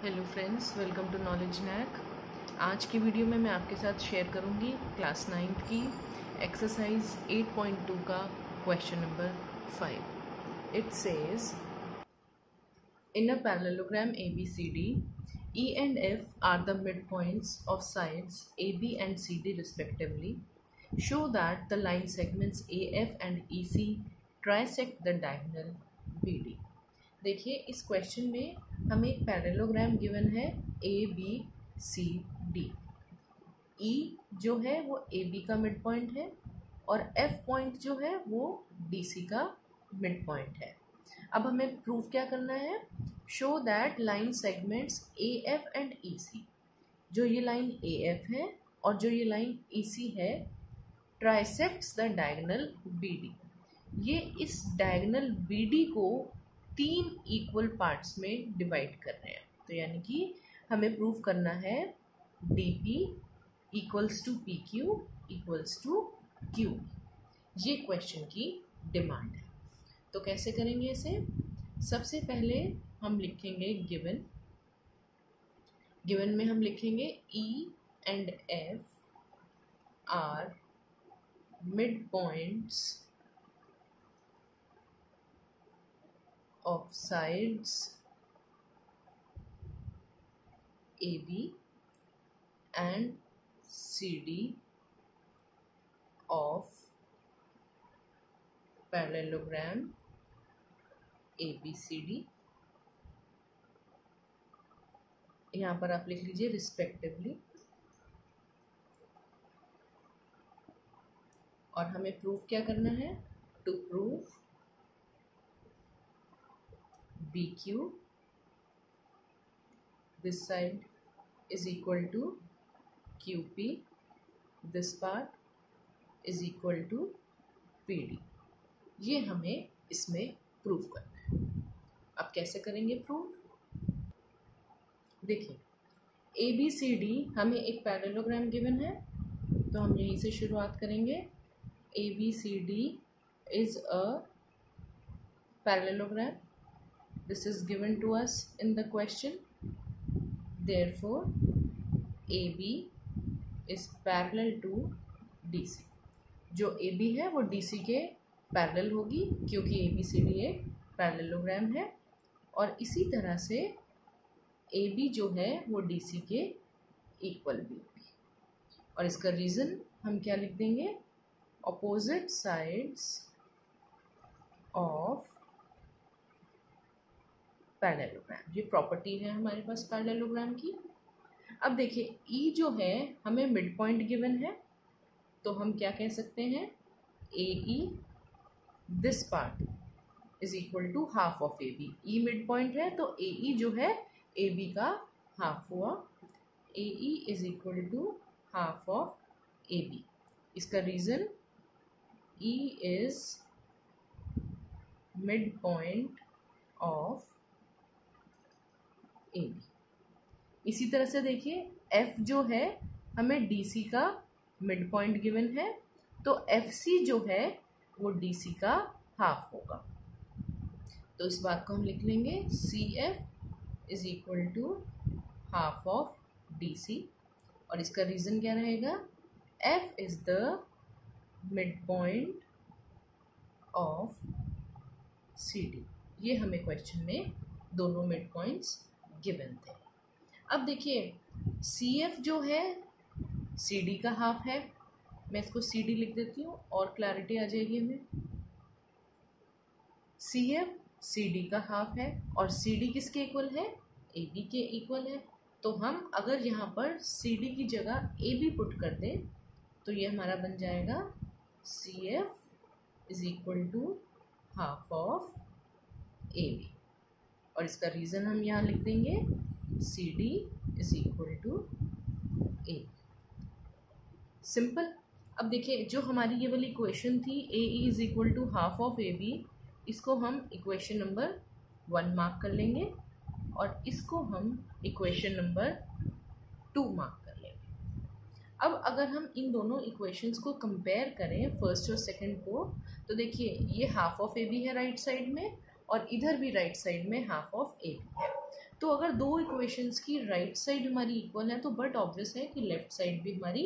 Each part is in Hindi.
Hello friends, welcome to knowledge knack. आज की वीडियो में मैं आपके साथ शेयर करूंगी क्लास 9th की एक्सरसाइज 8.2 का question number 5। It says in a parallelogram ABCD, E and F are the midpoints of sides AB and CD respectively. Show that the line segments AF and EC trisect the diagonal BD। देखिए, इस क्वेश्चन में हमें एक पैरेललोग्राम गिवन है ABCD। E जो है वो AB का मिड पॉइंट है और F पॉइंट जो है वो DC का मिड पॉइंट है। अब हमें प्रूफ क्या करना है? Show that line segments AF and EC, जो ये लाइन AF है और जो ये लाइन EC है, ट्राइसेक्ट्स द डायगोनल BD। ये इस डायगोनल BD को 3 इक्वल पार्ट्स में डिवाइड कर रहे हैं। तो यानी कि हमें प्रूव करना है DP equals to PQ equals to QB। ये क्वेश्चन की डिमांड है। तो कैसे करेंगे इसे? सबसे पहले हम लिखेंगे गिवन में हम लिखेंगे E and F are mid points of sides AB and CD of parallelogram ABCD। यहाँ पर आप लिख लीजिए रिस्पेक्टिवली। और हमें प्रूफ क्या करना है? To prove BQ this side is equal to QP, this part is equal to PD। ये हमें इसमें प्रूफ करना है। अब कैसे करेंगे प्रूफ? देखिए, ABCD हमें एक पैरेललोग्राम गिवन है, तो हम यहीं से शुरुआत करेंगे। ABCD is a parallelogram. This is given to us in the question. Therefore, AB is parallel to DC। जो AB है वो DC के पैरेलल होगी, क्योंकि ABCD एक पैरेललोग्राम है। और इसी तरह से AB जो है वो DC के इक्वल भी होगी। और इसका रीज़न हम क्या लिख देंगे? Opposite sides of parallelogram. ये प्रॉपर्टी है हमारे पास पैरेललोग्राम की। अब देखिए, E जो है हमें मिड पॉइंट गिवन है, तो हम क्या कह सकते हैं? AE this part is equal to half of AB। E mid point है तो AE जो है AB का हाफ हुआ। AE is equal to half of AB। इसका reason E is mid point of AB। इसी तरह से देखिए, F जो है हमें DC का मिड पॉइंट गिवन है, तो FC जो है वो DC का हाफ होगा। तो इस बात को हम लिख लेंगे CF is equal to half of DC। और इसका रीज़न क्या रहेगा? F is the mid point of CD। ये हमें क्वेश्चन में दोनों मिड पॉइंट्स गिवन थे। अब देखिए, CF जो है CD का हाफ है। मैं इसको CD लिख देती हूँ और क्लैरिटी आ जाएगी हमें। CF CD का हाफ है और CD किसके इक्वल है? AB के इक्वल है। तो हम अगर यहाँ पर CD की जगह AB पुट कर दें तो ये हमारा बन जाएगा CF is equal to half of AB। और इसका रीज़न हम यहाँ लिख देंगे CD is equal to AB। Simple. अब देखिए, जो हमारी ये वाली इक्वेशन थी AE is equal to half of AB, इसको हम इक्वेशन नंबर 1 मार्क कर लेंगे और इसको हम इक्वेशन नंबर 2 मार्क कर लेंगे। अब अगर हम इन दोनों इक्वेशंस को कंपेयर करें, फर्स्ट और सेकंड को, तो देखिए ये हाफ ऑफ AB है राइट साइड में और इधर भी राइट साइड में हाफ ऑफ AB है। तो अगर दो इक्वेशंस की राइट साइड हमारी इक्वल है तो बट ऑब्वियस है कि लेफ्ट साइड भी हमारी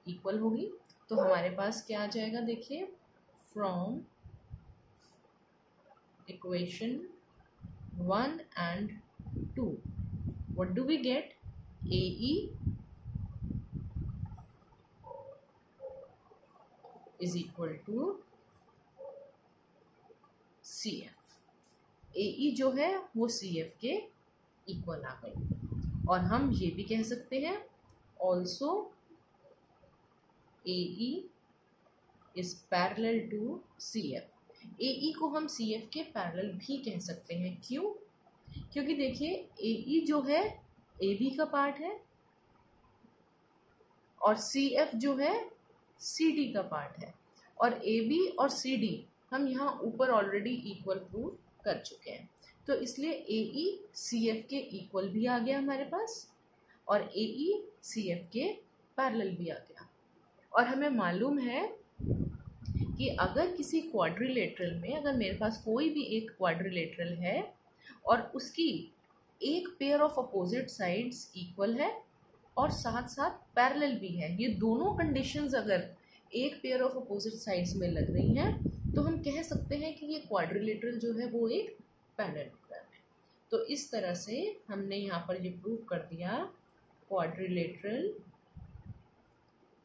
इक्वल होगी। तो हमारे पास क्या आ जाएगा, देखिए, from equation 1 and 2 what do we get? AE is equal to CF। AE जो है वो CF के इक्वल आ गई। और हम ये भी कह सकते हैं also AE is parallel to CF। AE को हम CF के पैरेलल भी कह सकते हैं। क्यों? क्योंकि देखिए AE जो है AB का पार्ट है और CF जो है CD का पार्ट है, और AB और CD हम यहाँ ऊपर ऑलरेडी इक्वल प्रूव कर चुके हैं। तो इसलिए AE CF के इक्वल भी आ गया हमारे पास और AE CF के पैरेलल भी आ गया। और हमें मालूम है कि अगर किसी क्वाड्रिलेटरल में, अगर मेरे पास कोई भी एक क्वाड्रिलेटरल है और उसकी एक pair of opposite sides equal है और साथ साथ पैरेलल भी है, ये दोनों कंडीशंस अगर एक पेयर ऑफ अपोजिट साइड्स में लग रही हैं तो हम कह सकते हैं कि ये क्वाड्रिलेटरल जो है वो एक पैरेललोग्राम है। तो इस तरह से हमने यहाँ पर ये प्रूव कर दिया क्वाड्रिलेटरल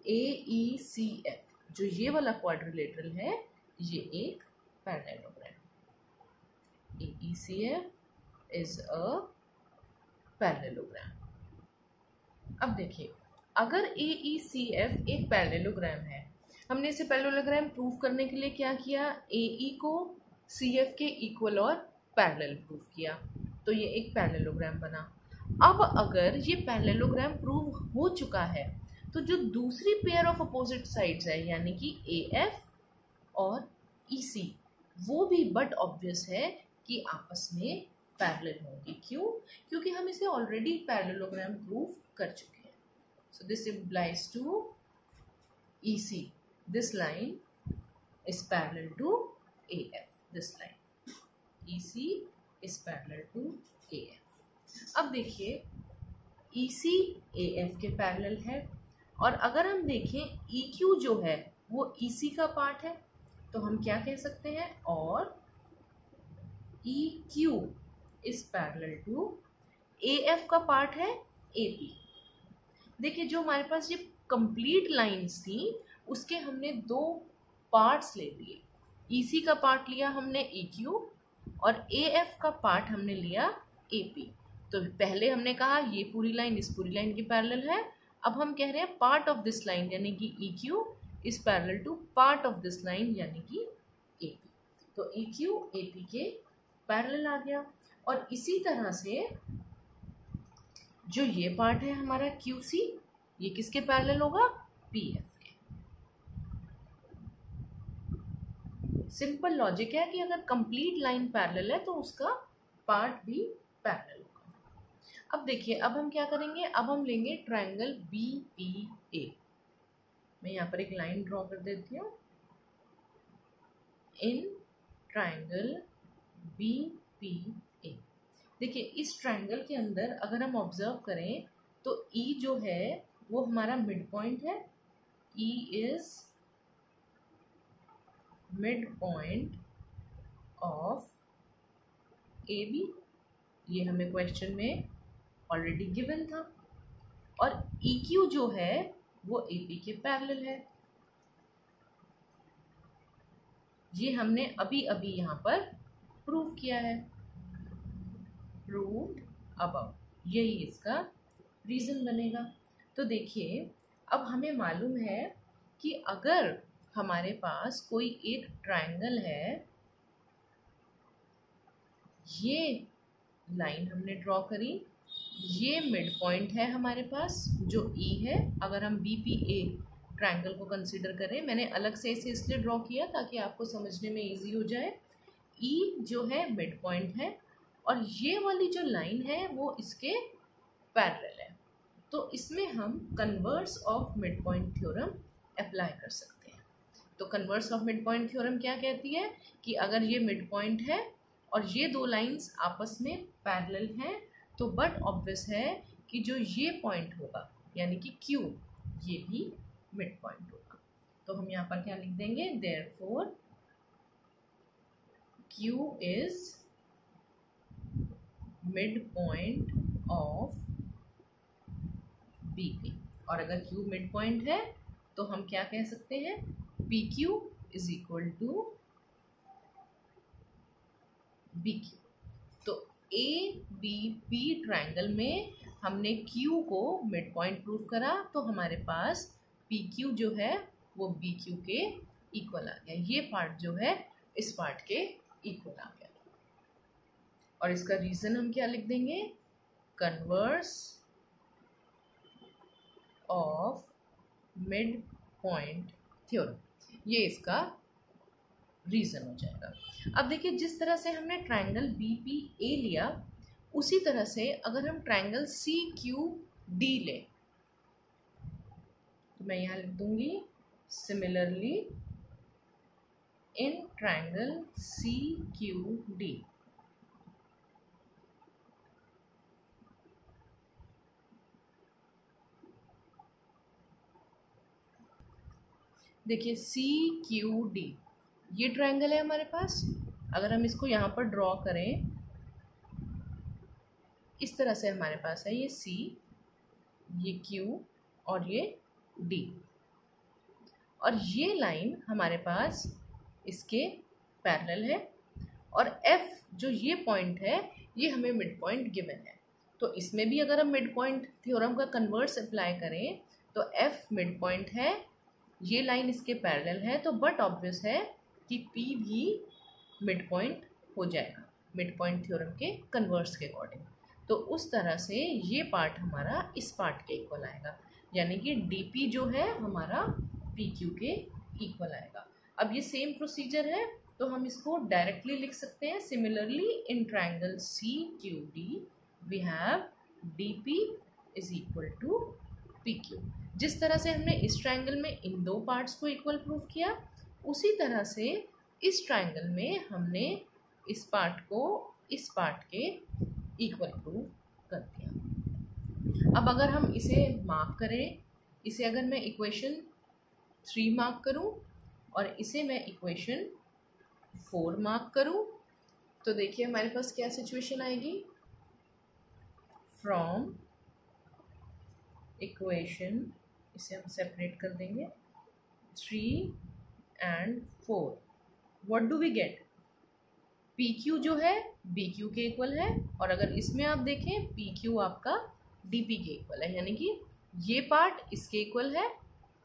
AECF, जो ये वाला क्वाड्रिलेटरल है ये एक parallelogram. AECF is a parallelogram. अब देखिए, अगर AECF एक पैरेललोग्राम है, हमने इसे पैरेललोग्राम प्रूव करने के लिए क्या किया, AE को CF के इक्वल और पैरेलल प्रूव किया, तो ये एक पैरेललोग्राम बना। अब अगर ये पैरेललोग्राम प्रूव हो चुका है तो जो दूसरी पेयर ऑफ अपोजिट साइड्स है यानी कि AF और EC, वो भी बट ऑब्वियस है कि आपस में पैरेलल होंगी। क्यों? क्योंकि हम इसे ऑलरेडी पैरेललोग्राम प्रूव कर चुके हैं। So this implies to EC, this line is parallel to AF, this line EC is parallel to AF। अब देखिए EC AF के पैरेलल है, और अगर हम देखें EQ जो है वो EC का पार्ट है, तो हम क्या कह सकते हैं, और EQ is parallel to AF का पार्ट है AP। देखिए, जो हमारे पास ये कंप्लीट लाइंस थी उसके हमने दो पार्ट्स ले लिए। EC का पार्ट लिया हमने EQ और AF का पार्ट हमने लिया AP। तो पहले हमने कहा ये पूरी लाइन इस पूरी लाइन की पैरेलल है, अब हम कह रहे हैं पार्ट ऑफ दिस लाइन यानी कि EQ is parallel to part of this line यानी कि AP। तो EQ AP के पैरेलल आ गया। और इसी तरह से जो ये पार्ट है हमारा QC, ये किसके पैरेलल होगा, PF के। सिंपल लॉजिक है कि अगर कंप्लीट लाइन पैरेलल है तो उसका पार्ट भी पैरेलल होगा। अब देखिए, अब हम क्या करेंगे, अब हम लेंगे ट्रायंगल BPA। मैं यहाँ पर एक लाइन ड्रॉ कर देती हूँ। इन ट्रायंगल BPA, देखिए इस ट्रायंगल के अंदर अगर हम ऑब्जर्व करें तो E जो है वो हमारा मिड पॉइंट है। E is mid point of AB, ये हमें क्वेश्चन में ऑलरेडी गिवन था। और EQ जो है वो AP के पैरेलल है, ये हमने अभी अभी यहाँ पर प्रूव किया है, प्रूव्ड अबव, यही इसका रीज़न बनेगा। तो देखिए, अब हमें मालूम है कि अगर हमारे पास कोई एक ट्रायंगल है, ये लाइन हमने ड्रॉ करी, ये मिड पॉइंट है हमारे पास जो E है। अगर हम BPA ट्रायंगल को कंसीडर करें, मैंने अलग से इसे इसलिए ड्रॉ किया ताकि आपको समझने में इजी हो जाए। E जो है मिड पॉइंट है और ये वाली जो लाइन है वो इसके पैरेलल है, तो इसमें हम converse of mid point theorem apply कर सकते हैं। तो converse of mid point theorem क्या कहती है कि अगर ये मिड पॉइंट है और ये दो लाइंस आपस में पैरेलल हैं तो बट ऑब्वियस है कि जो ये पॉइंट होगा यानी कि Q, ये भी मिड पॉइंट होगा। तो हम यहाँ पर क्या लिख देंगे, therefore Q is mid point of BP। और अगर Q मिड पॉइंट है तो हम क्या कह सकते हैं, PQ is equal to BQ। तो ABP ट्रायंगल में हमने Q को मिड पॉइंट प्रूव करा, तो हमारे पास PQ जो है वो BQ के इक्वल आ गया। ये पार्ट जो है इस पार्ट के इक्वल आ गया। और इसका रीजन हम क्या लिख देंगे, converse of mid point theorem. ये इसका रीजन हो जाएगा। अब देखिए, जिस तरह से हमने ट्रायंगल BPA लिया, उसी तरह से अगर हम ट्रायंगल CQD लें तो मैं यहाँ लिख दूंगी, सिमिलरली इन ट्रायंगल CQD देखिए CQD ये ट्रायंगल है हमारे पास। अगर हम इसको यहाँ पर ड्रॉ करें, इस तरह से हमारे पास है ये C, ये Q और ये D। और ये लाइन हमारे पास इसके पैरेलल है, और F जो ये पॉइंट है ये हमें मिड पॉइंट गिवन है। तो इसमें भी अगर हम मिड पॉइंट थ्योरम का कन्वर्स अप्लाई करें तो F मिड पॉइंट है, ये लाइन इसके पैरेलल है, तो बट ऑब्वियस है कि P भी मिड पॉइंट हो जाएगा मिड पॉइंट थ्योरम के कन्वर्स के अकॉर्डिंग। तो उस तरह से ये पार्ट हमारा इस पार्ट के इक्वल आएगा, यानी कि DP जो है हमारा PQ के इक्वल आएगा। अब ये सेम प्रोसीजर है, तो हम इसको डायरेक्टली लिख सकते हैं, similarly in triangle CQD we have DP is equal to PQ। जिस तरह से हमने इस ट्रायंगल में इन दो पार्ट्स को इक्वल प्रूव किया, उसी तरह से इस ट्रायंगल में हमने इस पार्ट को इस पार्ट के इक्वल प्रूव कर दिया। अब अगर हम इसे मार्क करें, इसे अगर मैं इक्वेशन 3 मार्क करूं और इसे मैं इक्वेशन 4 मार्क करूं, तो देखिए हमारे पास क्या सिचुएशन आएगी। फ्रॉम इक्वेशन, इसे हम सेपरेट कर देंगे, 3 and 4, what do we get, PQ जो है BQ के इक्वल है, और अगर इसमें आप देखें PQ आपका DP के इक्वल है, यानी कि ये पार्ट इसके इक्वल है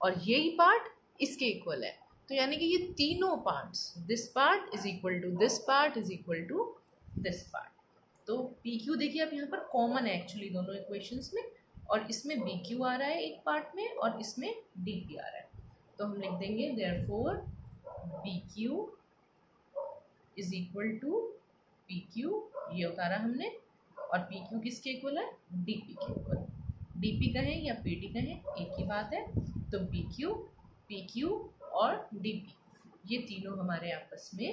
और यही पार्ट इसके इक्वल है। तो यानी कि ये तीनों parts, this part is equal to this part is equal to this part. तो PQ देखिए आप यहाँ पर कॉमन है एक्चुअली दोनों इक्वेशंस में, और इसमें BQ आ रहा है एक पार्ट में और इसमें DP आ रहा है। तो हम लिख देंगे therefore BQ is equal to PQ, ये उतारा हमने, और PQ किसके इक्वल है, DP के इक्वल। DP कहें या PD कहें एक ही बात है। तो BQ, PQ और DP ये तीनों हमारे आपस में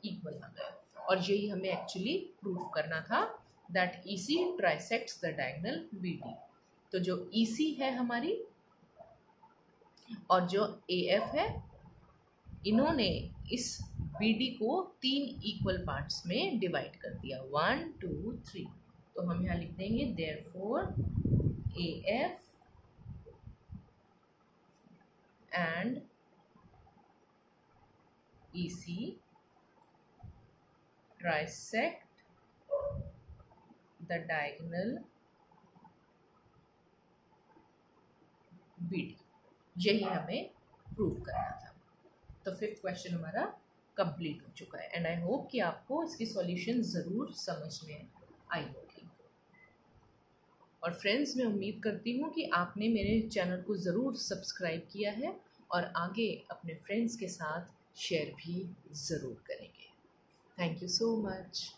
इक्वल आ गए, और यही हमें एक्चुअली प्रूफ करना था, that EC trisects the diagonal BD। तो जो EC है हमारी और जो AF है, इन्होंने इस BD को 3 इक्वल पार्ट्स में डिवाइड कर दिया, 1 2 3। तो हम यहाँ लिख देंगे therefore AF and EC trisect the diagonal BD। यही हमें प्रूव करना था। तो 5th क्वेश्चन हमारा कंप्लीट हो चुका है, एंड आई होप कि आपको इसकी सॉल्यूशन ज़रूर समझ में आई होगी। और फ्रेंड्स, मैं उम्मीद करती हूँ कि आपने मेरे चैनल को ज़रूर सब्सक्राइब किया है और आगे अपने फ्रेंड्स के साथ शेयर भी ज़रूर करेंगे। Thank you so much.